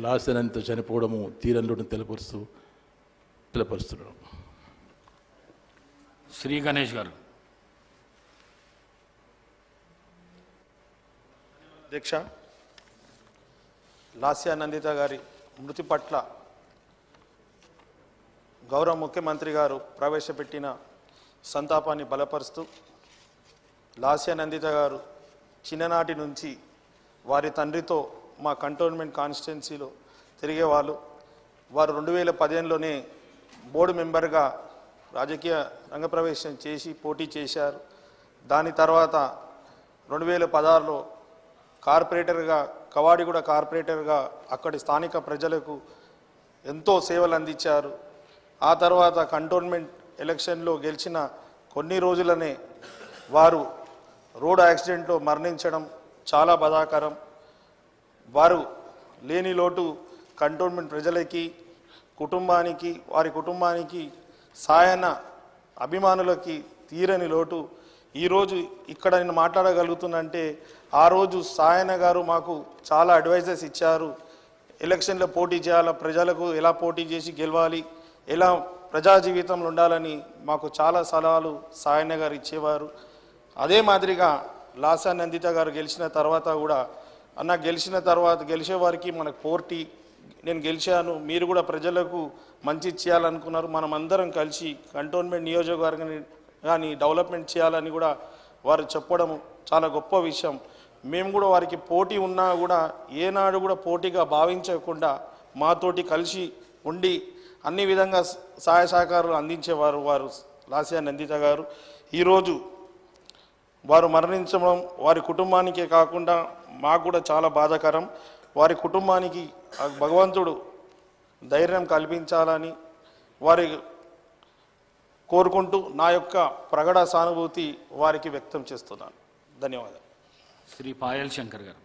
లాస్యనంతో చనిపోవడము తీరంలోని తెలపరుస్తున్నాం. శ్రీ గణేష్ గారు. అధ్యక్ష, లాస్య నందిత గారి మృతి పట్ల గౌరవ ముఖ్యమంత్రి గారు ప్రవేశపెట్టిన సంతాపాన్ని బలపరుస్తూ, లాస్య నందిత గారు చిన్ననాటి నుంచి వారి తండ్రితో మా కంటోన్మెంట్ కాన్స్టిట్యున్సీలో తిరిగేవాళ్ళు. వారు 2015లోనే బోర్డు మెంబర్గా రాజకీయ రంగప్రవేశం చేసి పోటీ చేశారు. దాని తర్వాత 2016లో కార్పొరేటర్గా, కవాడిగూడ కార్పొరేటర్గా అక్కడి స్థానిక ప్రజలకు ఎంతో సేవలు అందించారు. ఆ తర్వాత కంటోన్మెంట్ ఎలక్షన్లో గెలిచిన కొన్ని రోజులనే వారు రోడ్ యాక్సిడెంట్లో మరణించడం చాలా బాధాకరం. వారు లేని లోటు కంటోన్మెంట్ ప్రజలకి, కుటుంబానికి, వారి కుటుంబానికి, సాయన అభిమానులకి తీరని లోటు. ఈరోజు ఇక్కడ నేను మాట్లాడగలుగుతున్నంటే ఆ రోజు సాయన గారు మాకు చాలా అడ్వైజెస్ ఇచ్చారు. ఎలక్షన్లో పోటీ చేయాలి, ప్రజలకు ఎలా పోటీ చేసి గెలవాలి, ఎలా ప్రజా జీవితంలో ఉండాలని మాకు చాలా సలహాలు సాయన గారు ఇచ్చేవారు. అదే మాదిరిగా లాస్య నందిత గారు గెలిచిన తర్వాత కూడా, అన్న గెలిచిన తర్వాత గెలిచేవారికి మనకు పోటీ, నేను గెలిచాను, మీరు కూడా ప్రజలకు మంచి చేయాలనుకున్నారు, మనం అందరం కలిసి కంటోన్మెంట్ నియోజకవర్గాన్ని కానీ డెవలప్మెంట్ చేయాలని కూడా వారు చెప్పడం చాలా గొప్ప విషయం. మేము కూడా వారికి పోటీ ఉన్నా కూడా ఏనాడు కూడా పోటీగా భావించకుండా మాతోటి కలిసి ఉండి అన్ని విధంగా సహాయ సహకారాలు అందించేవారు వారు లాస్య నందిత గారు. ఈరోజు వారు మరణించడం వారి కుటుంబానికే కాకుండా మాకు కూడా చాలా బాధాకరం. వారి కుటుంబానికి భగవంతుడు ధైర్యం కల్పించాలని వారి కోరుకుంటూ నా యొక్క ప్రగాఢ సానుభూతి వారికి వ్యక్తం చేస్తున్నాను. ధన్యవాదాలు. శ్రీ పాయల్ శంకర్ గారు.